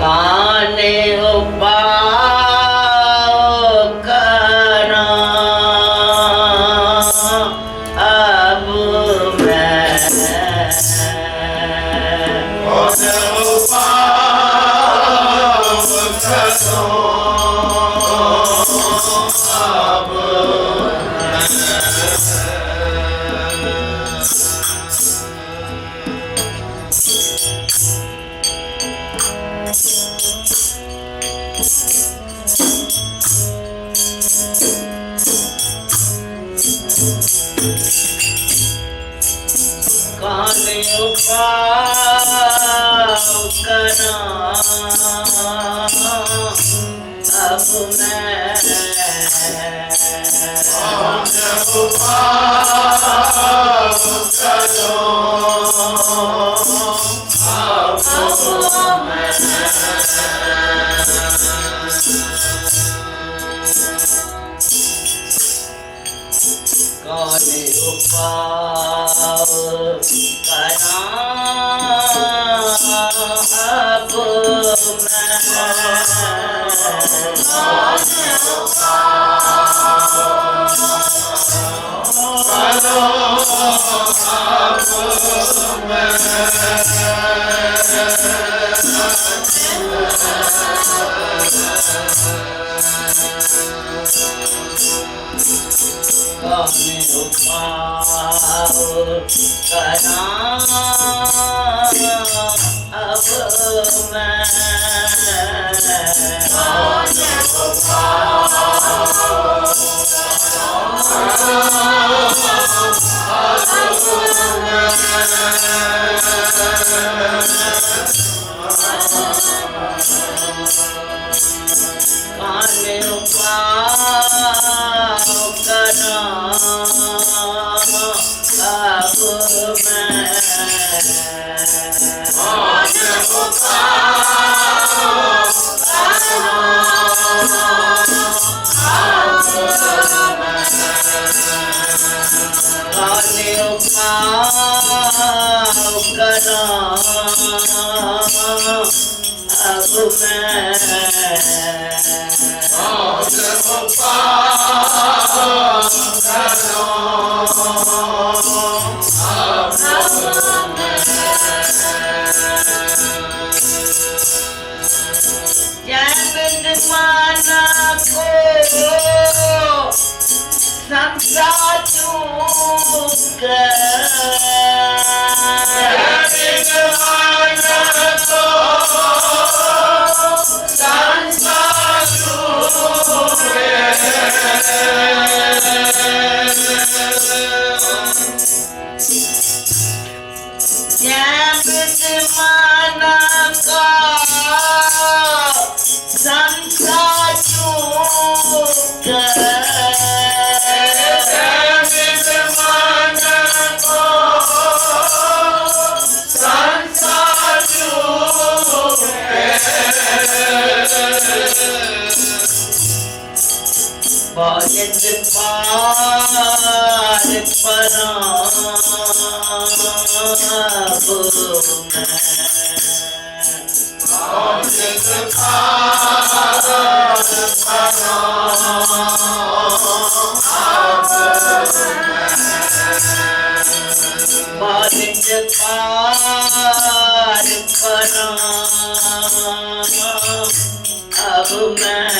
काने उपाओ करा अब मैं काने उपाओ करा अब मैं काने उपाओ करा अब काने उपाओ करा अब मैं काने उपाओ करा अब मैं काने उपाओ करा अब माना को संसार चूक माना का संसार चूक माना को संसार बारिश पार अब मैं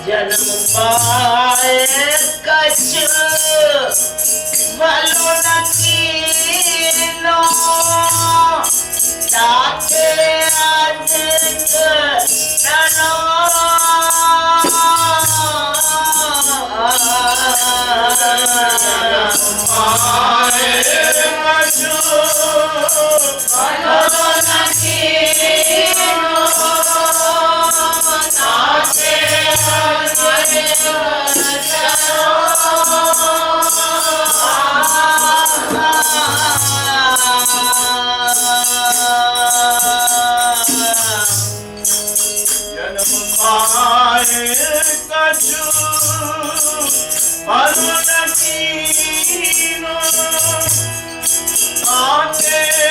जन्म पाए कछु भलो न कीनो ताके अधिक जनो पाए कछु भलो न कीनो ताके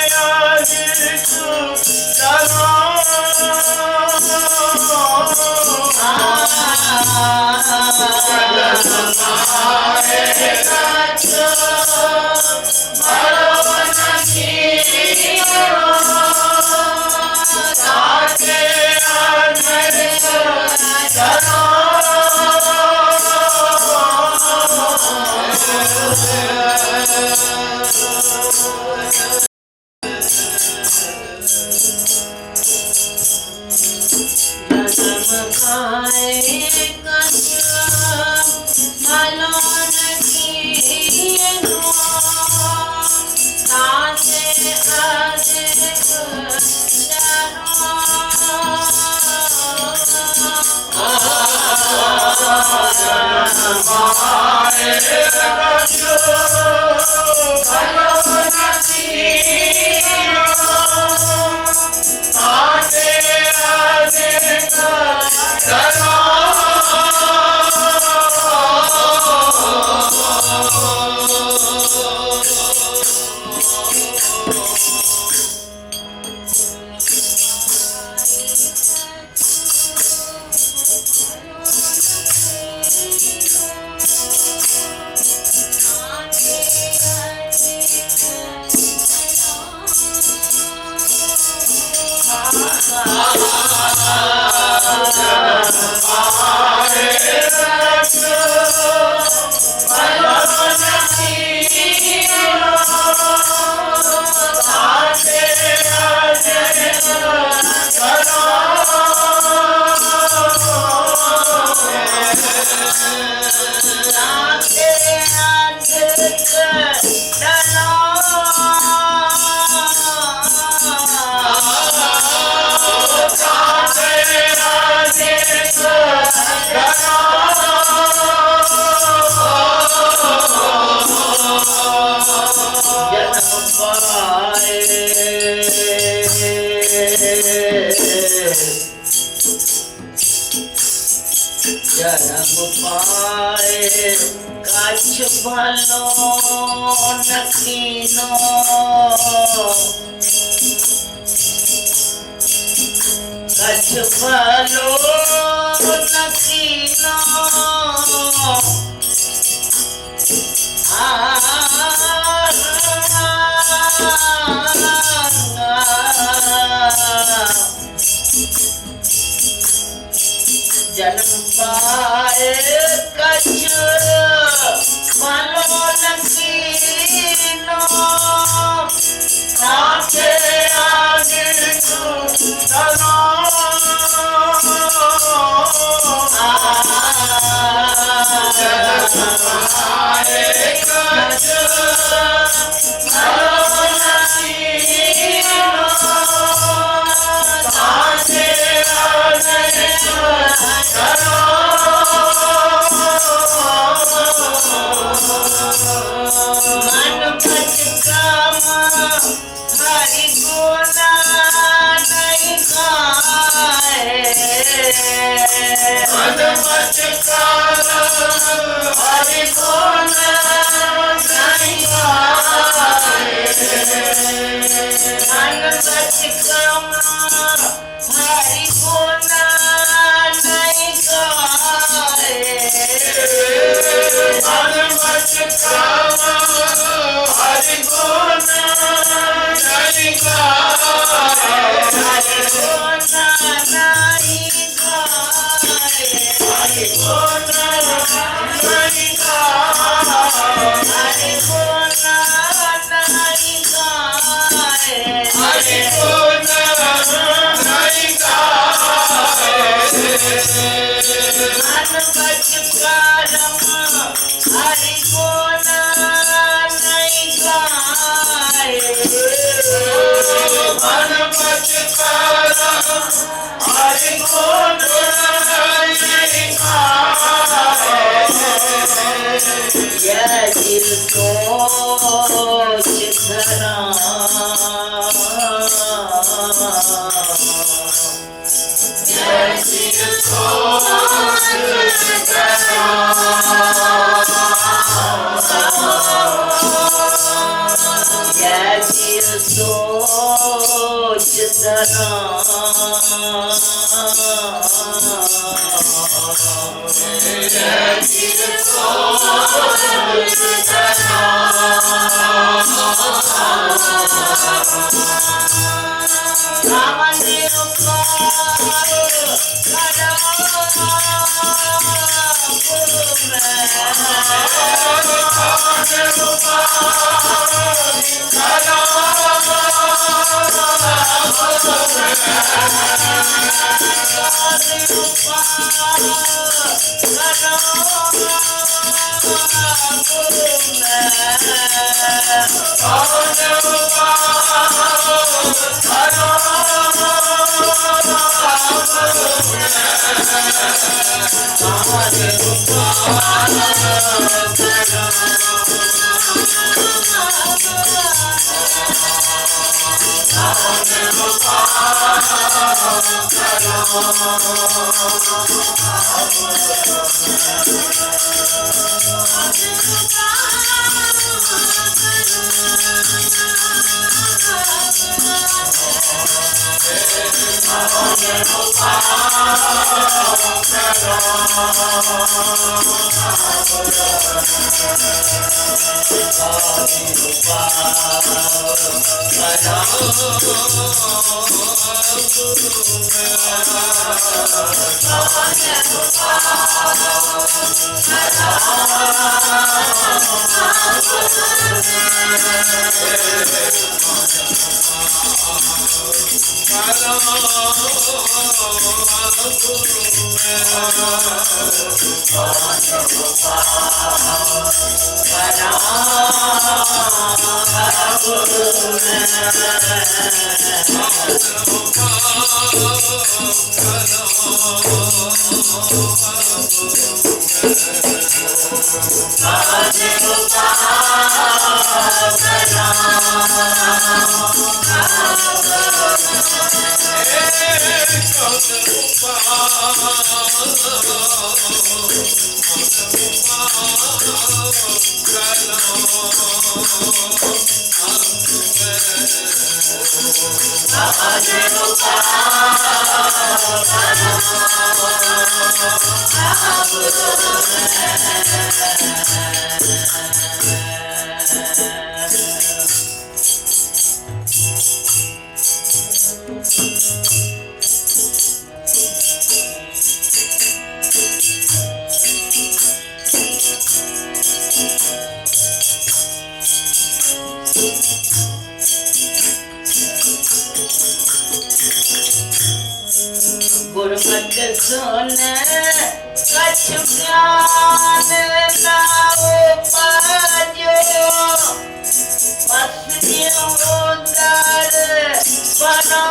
भलो नकीनो कछ भलो नकीनो जन्म पाए कछ भलो नकीनो नाचे आगे तू चलो जन्म पाए कछ भलो नकीनो नाचे आगे तू चलो मन भटकाम हरि गुण नहीं गाए मन भटकाम हरि गुण नहीं गाए मन भटकाम हरि गुण नहीं गाए मन भटकाम हरि गुण नहीं गाए हरि गुण नहीं गाए हरि गुण नहीं गाए हरि गुण नहीं गाए हरि गुण नहीं गाए मन भटकाम हरि गुण नहीं गाए मन भटकाम हरि गुण नहीं गाए यह दिल सोच धरा यह दिल सोच धरा सोच धरा गुरमत सुन कछु ज्ञान ना उपजो पत्नियों दर बनो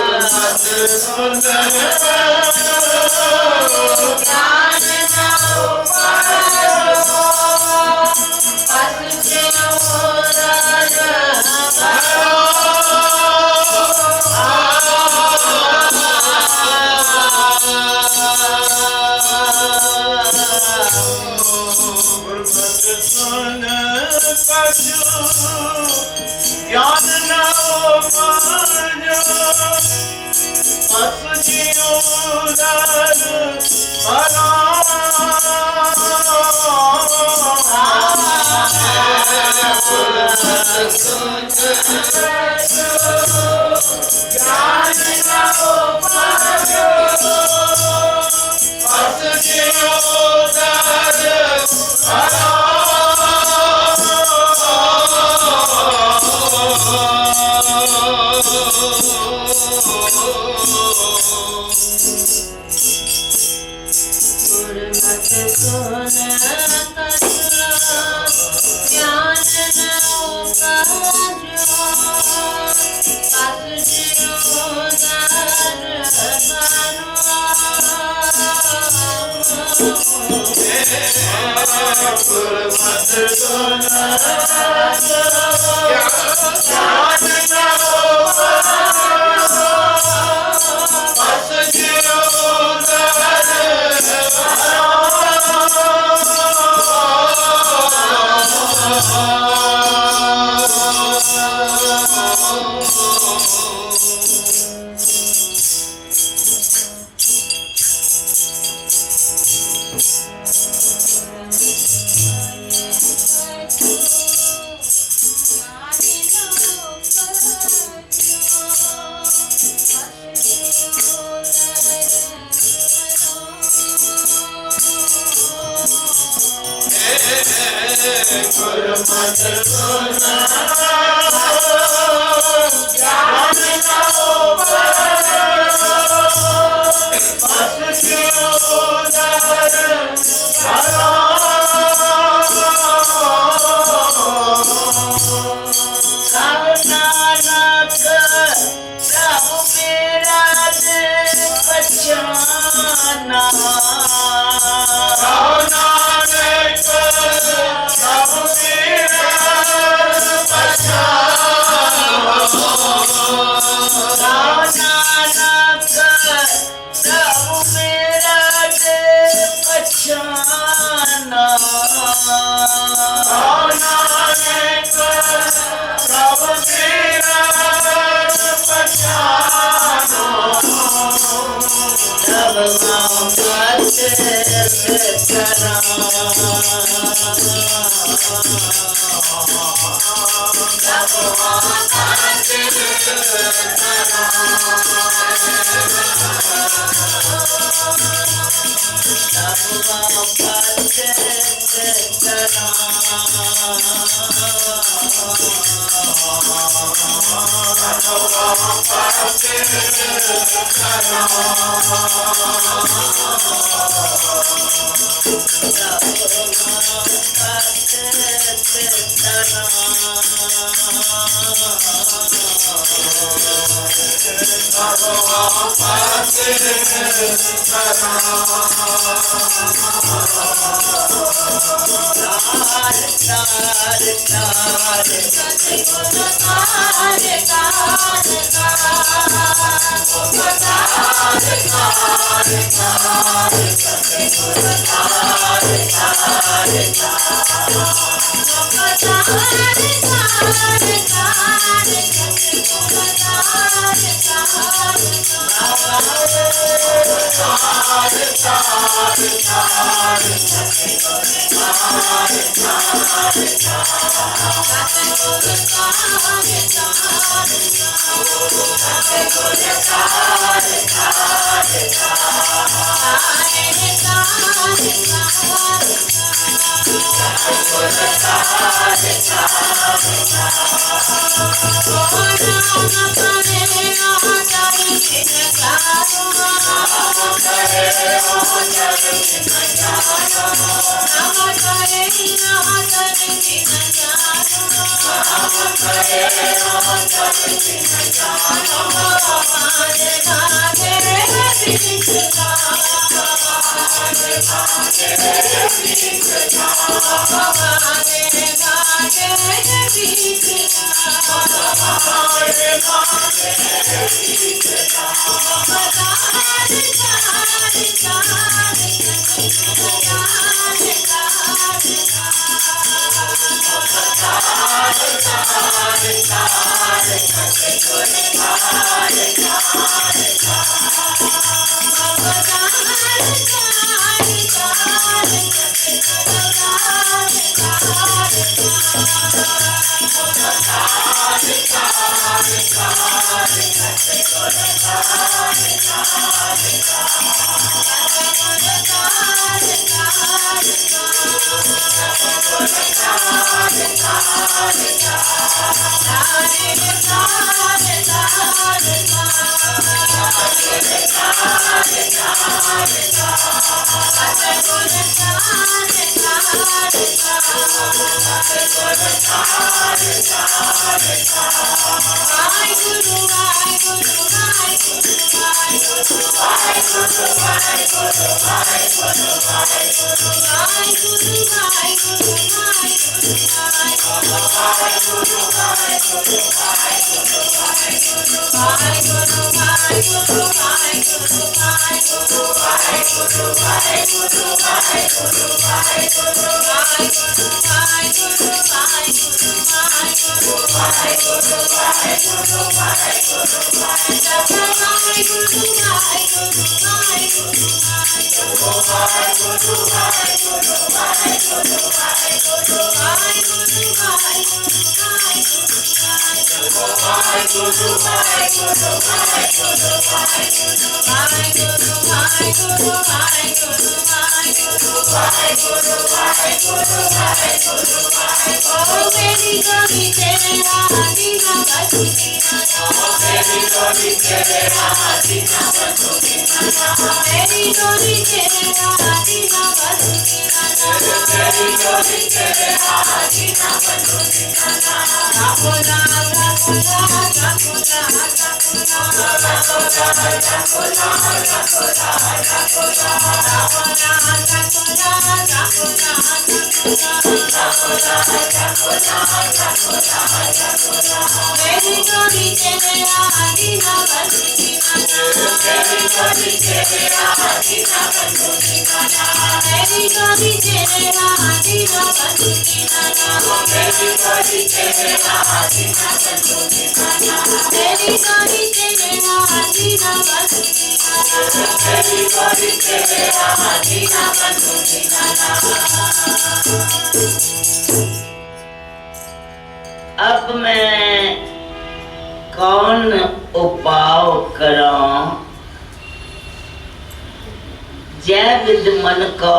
गुरमत सुन ज्ञान ना उपजो पत्नियों दर ज्ञान न उपजो पत्नियों दर बनो ज्ञान न उपजो पत्नियों दर बनो गुरमत सुन ज्ञान न उपजो पत्नियों दर बनो गुरमत सुन ज्ञान न उपजो पत्नियों दर गुरमत सुन ज्ञान न उपजो पत्नियों दर बनो सब नानक प्रभु मेरा पहचाना तेरी गोरी तेरा दीना बंधु दीनानाथ। अब मैं कौन उपाय करां, जय विद मन को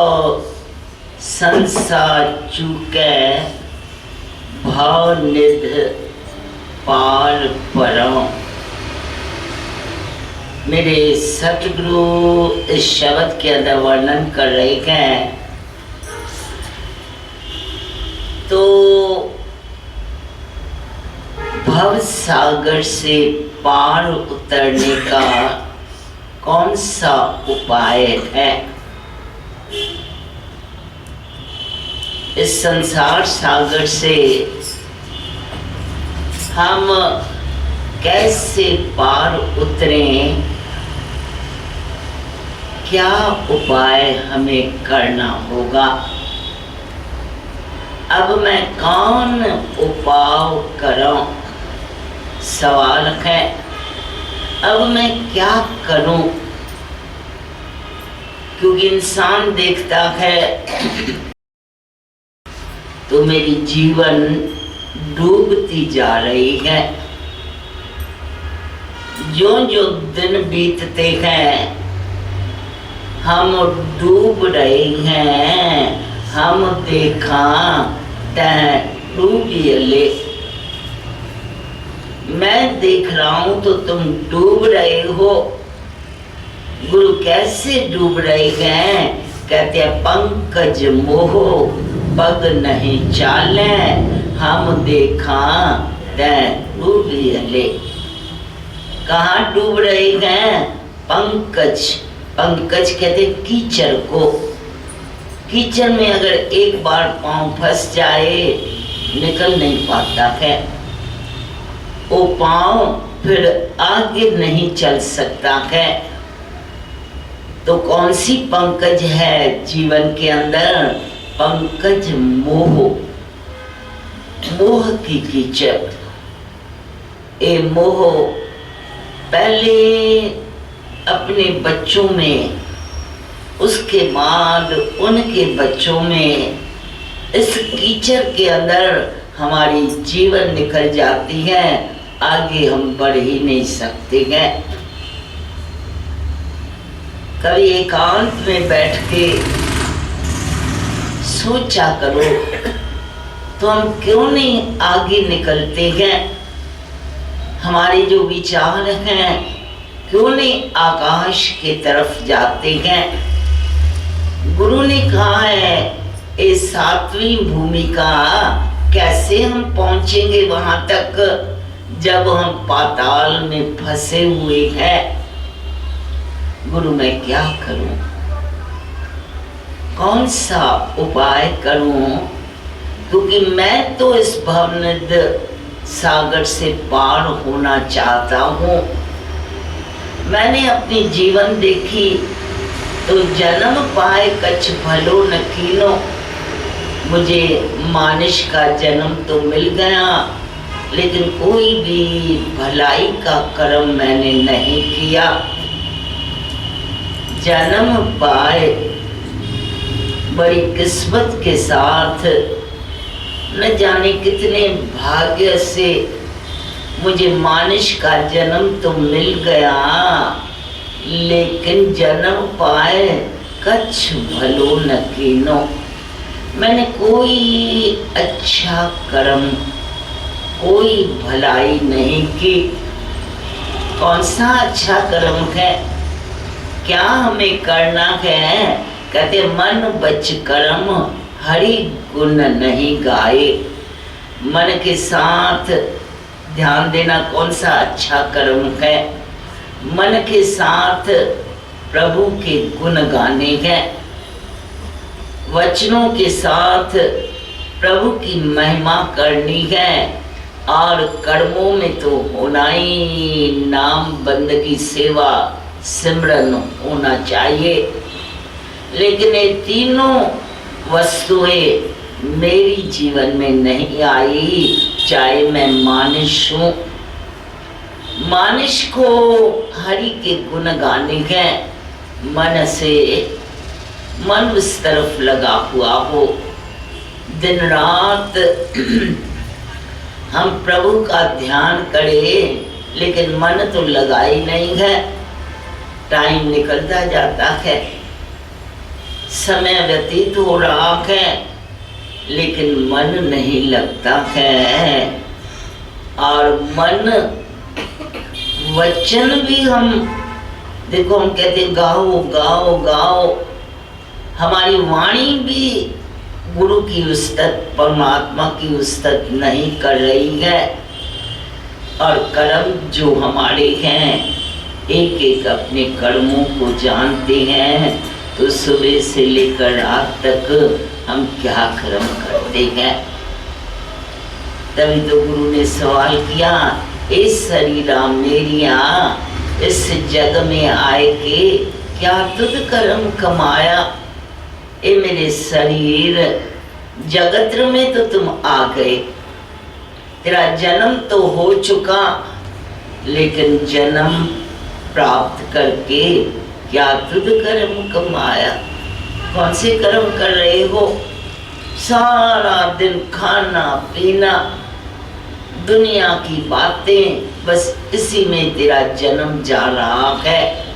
संसार चूके, भाव निध पार परों। मेरे सतगुरु इस शब्द के अंदर वर्णन कर रहे हैं। तो भव सागर से पार उतरने का कौन सा उपाय है? इस संसार सागर से हम कैसे पार उतरें, क्या उपाय हमें करना होगा? अब मैं कौन उपाय करूं, सवाल है। अब मैं क्या करूं? क्योंकि इंसान देखता है तो मेरी जीवन डूबती जा रही है। जो जो दिन बीतते हैं हम डूब रहे हैं। हम देखा डूबियले, मैं देख रहा हूं तो तुम डूब रहे हो। गुरु कैसे डूब रहे हैं? कहते हैं पंकज मोह पग नहीं चाले, हम देखा डूबियले। कहाँ डूब रहे हैं? पंकज, पंकज कहते कीचड़ को। कीचड़ में अगर एक बार पांव फंस जाए निकल नहीं पाता है। वो पांव फिर आगे नहीं चल सकता है। तो कौन सी पंकज है जीवन के अंदर? पंकज मोह, मोह की कीचड़। ये मोह पहले अपने बच्चों में, उसके बाद उनके बच्चों में, इस कीचड़ के अंदर हमारी जीवन निकल जाती है। आगे हम बढ़ ही नहीं सकते हैं। कभी एकांत में बैठ के सोचा करो तो हम क्यों नहीं आगे निकलते हैं? हमारे जो विचार हैं क्यों नहीं आकाश की तरफ जाते हैं? गुरु ने कहा है ये सातवीं भूमिका, कैसे हम पहुंचेंगे वहां तक जब हम पाताल में फंसे हुए हैं। गुरु मैं क्या करूं, कौन सा उपाय करूं? क्योंकि मैं तो इस भवनिध सागर से पार होना चाहता हूं। मैंने अपनी जीवन देखी तो जन्म पाए कछ भलो न कीनो। मुझे मानुष का जन्म तो मिल गया, लेकिन कोई भी भलाई का कर्म मैंने नहीं किया। जन्म पाए बड़ी किस्मत के साथ, न जाने कितने भाग्य से मुझे मानुष का जन्म तो मिल गया, लेकिन जन्म पाए कछ भलो न कीनो। मैंने कोई अच्छा कर्म, कोई भलाई नहीं की। कौन सा अच्छा कर्म है? क्या हमें करना है? कहते मन बच कर्म हरि गुण नहीं गाए। मन के साथ ध्यान देना कौन सा अच्छा कर्म है? मन के साथ प्रभु के गुण गाने हैं, वचनों के साथ प्रभु की महिमा करनी है, और कर्मों में तो होना ही नाम बंदगी सेवा सिमरन होना चाहिए। लेकिन ये तीनों वस्तुएं मेरी जीवन में नहीं आई। चाहे मैं मानुष हूँ, मानिश को हरि के गुण गाने के मन से मन उस तरफ लगा हुआ हो। दिन रात हम प्रभु का ध्यान करें लेकिन मन तो लगा ही नहीं है। टाइम निकलता जाता है, समय व्यतीत हो रहा है लेकिन मन नहीं लगता है। और मन वचन भी हम देखो, हम कहते गाओ गाओ गाओ, हमारी वाणी भी गुरु की उस्तत, परमात्मा की उस्तत नहीं कर रही है। और कर्म जो हमारे हैं, एक एक अपने कर्मों को जानते हैं। तो सुबह से लेकर रात तक हम क्या कर्म करते हैं। तभी तो गुरु ने सवाल किया, इस शरीरा मेरिया इस जग में आए के क्या तुद कर्म कमाया। ए मेरे शरीर, जगत में तो तुम आ गए, तेरा जन्म तो हो चुका, लेकिन जन्म प्राप्त करके क्या तुद कर्म कमाया। कौन से कर्म कर रहे हो? सारा दिन खाना पीना, दुनिया की बातें, बस इसी में तेरा जन्म जा रहा है।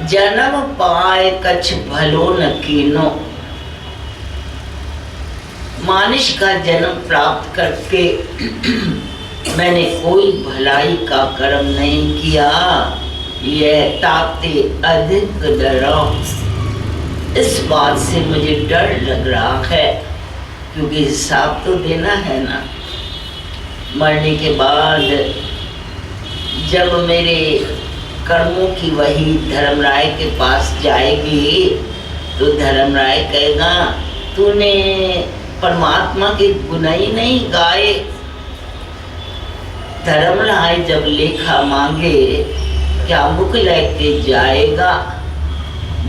जन्म पाए कछ भलो न कीनो। मानिश का जन्म प्राप्त करके मैंने कोई भलाई का कर्म नहीं किया, यह ताते अधिक डरो। इस बात से मुझे डर लग रहा है, क्योंकि हिसाब तो देना है ना। मरने के बाद जब मेरे कर्मों की वही धर्मराय के पास जाएगी, तो धर्मराय कहेगा तूने परमात्मा के गुण ही नहीं गाए। धर्मराय जब लेखा मांगे क्या मुख लेके जाएगा?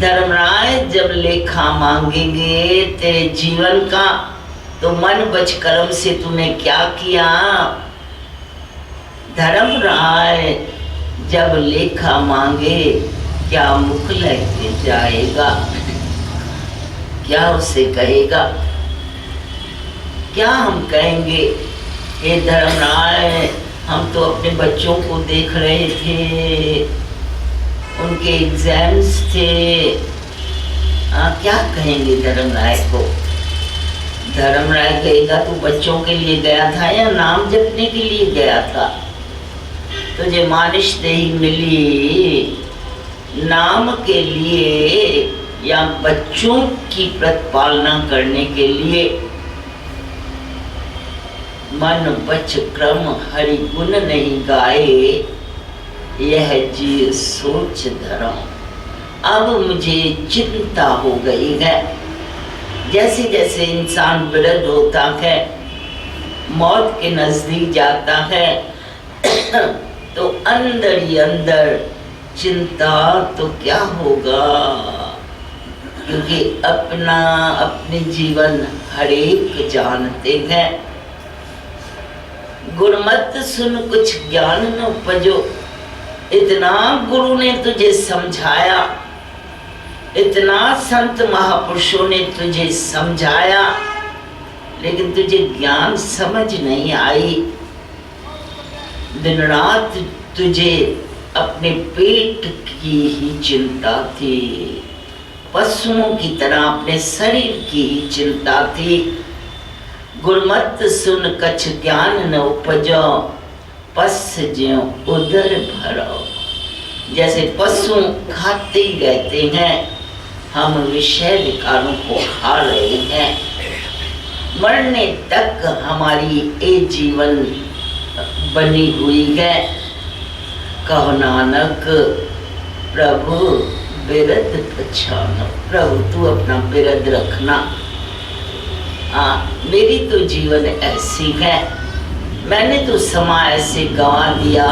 धर्मराय जब लेखा मांगेंगे तेरे जीवन का, तो मन वच कर्म से तूने क्या किया। धर्मराय जब लेखा मांगे क्या मुख लेके जाएगा? क्या उसे कहेगा? क्या हम कहेंगे, हे धर्मराय हम तो अपने बच्चों को देख रहे थे, उनके एग्जाम्स थे। क्या कहेंगे धर्मराय को? धर्मराय कहेगा तू बच्चों के लिए गया था या नाम जपने के लिए गया था? तुझे मानिश देही मिली नाम के लिए या बच्चों की प्रतिपालना करने के लिए? मन वच क्रम हरि गुण नहीं गाए, यह जी सोच धरो। अब मुझे चिंता हो गई है। जैसे जैसे इंसान वृद्ध होता है, मौत के नजदीक जाता है, तो अंदर ही अंदर चिंता तो क्या होगा, क्योंकि अपने जीवन हर एक जानते हैं। गुरमत सुन कुछ ज्ञान न उपजो। इतना गुरु ने तुझे समझाया, इतना संत महापुरुषों ने तुझे समझाया, लेकिन तुझे ज्ञान समझ नहीं आई। दिन रात तुझे अपने पेट की ही चिंता थी, पशुओं की तरह अपने शरीर की ही चिंता थी। गुरमत सुन कछ ज्ञान न उपजो, पस ज्यों उदर भरो। जैसे पशु खाते ही रहते हैं, हम विषय विकारों को खा रहे हैं। मरने तक हमारी ये जीवन बनी हुई है। कहो नानक प्रभु बिरद पछानो। प्रभु तू अपना बिरद रखना। मेरी तो जीवन ऐसी है, मैंने तो समा ऐसे गंवा दिया।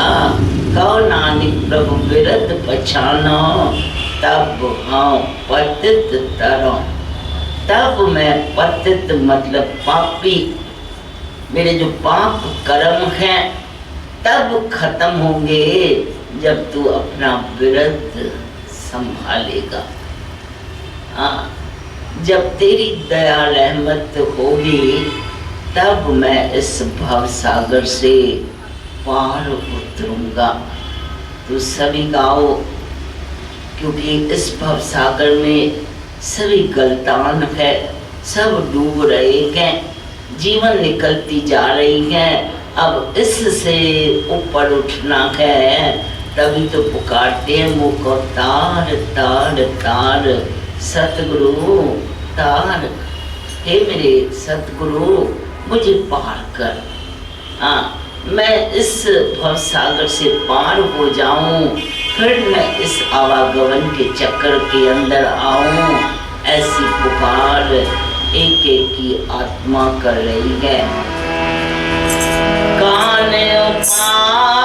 कहो नानक प्रभु बिरद पछानो, तब हाँ पतित तरो। तब मैं पतित मतलब पापी, मेरे जो पाप कर्म हैं तब खत्म होंगे जब तू अपना व्रत संभालेगा। हाँ, जब तेरी दया रहमत होगी तब मैं इस भव सागर से पार उतरूंगा। तो सभी गाओ, क्योंकि इस भव सागर में सभी गलतान है, सब डूब रहे हैं, जीवन निकलती जा रही है। अब इससे ऊपर उठना है, तभी तो पुकारते हैं मुझको तार तार तार सतगुरु तार। हे मेरे सतगुरु मुझे पार कर। हाँ, मैं इस भव सागर से पार हो जाऊं, फिर मैं इस आवागमन के चक्कर के अंदर आऊं। ऐसी पुकार एक एक की आत्मा कर रही है। काने पाओ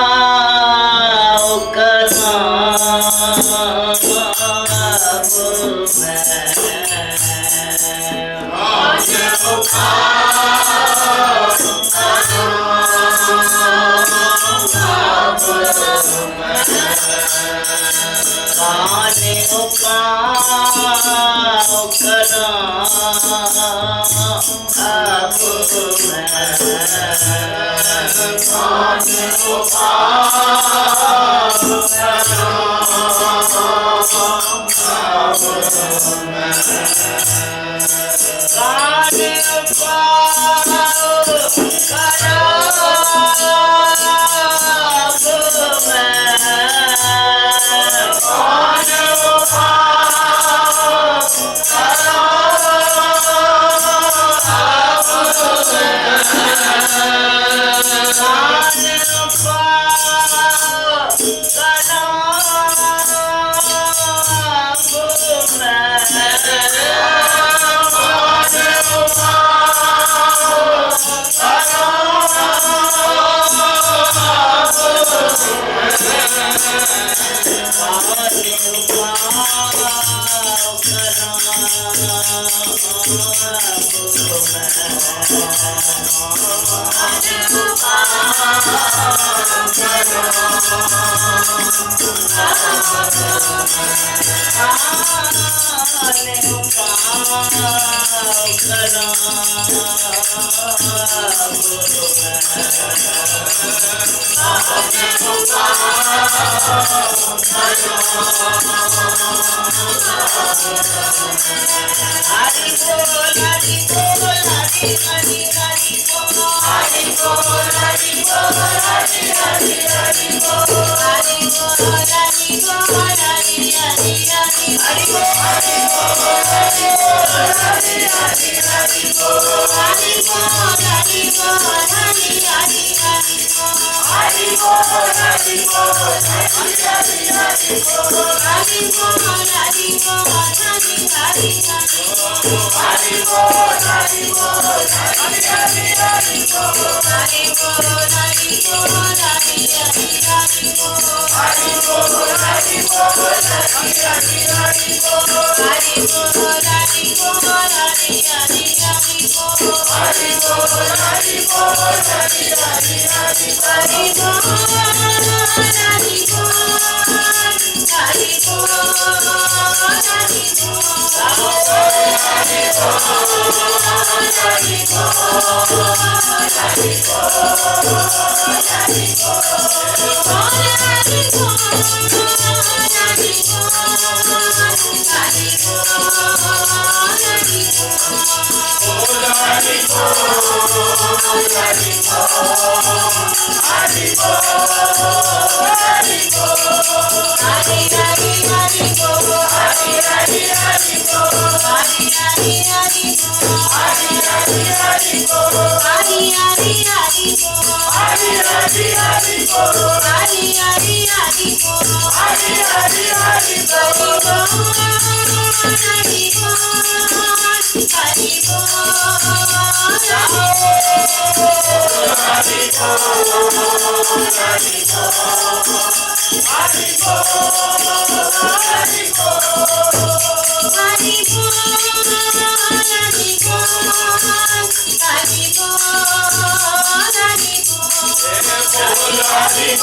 Hare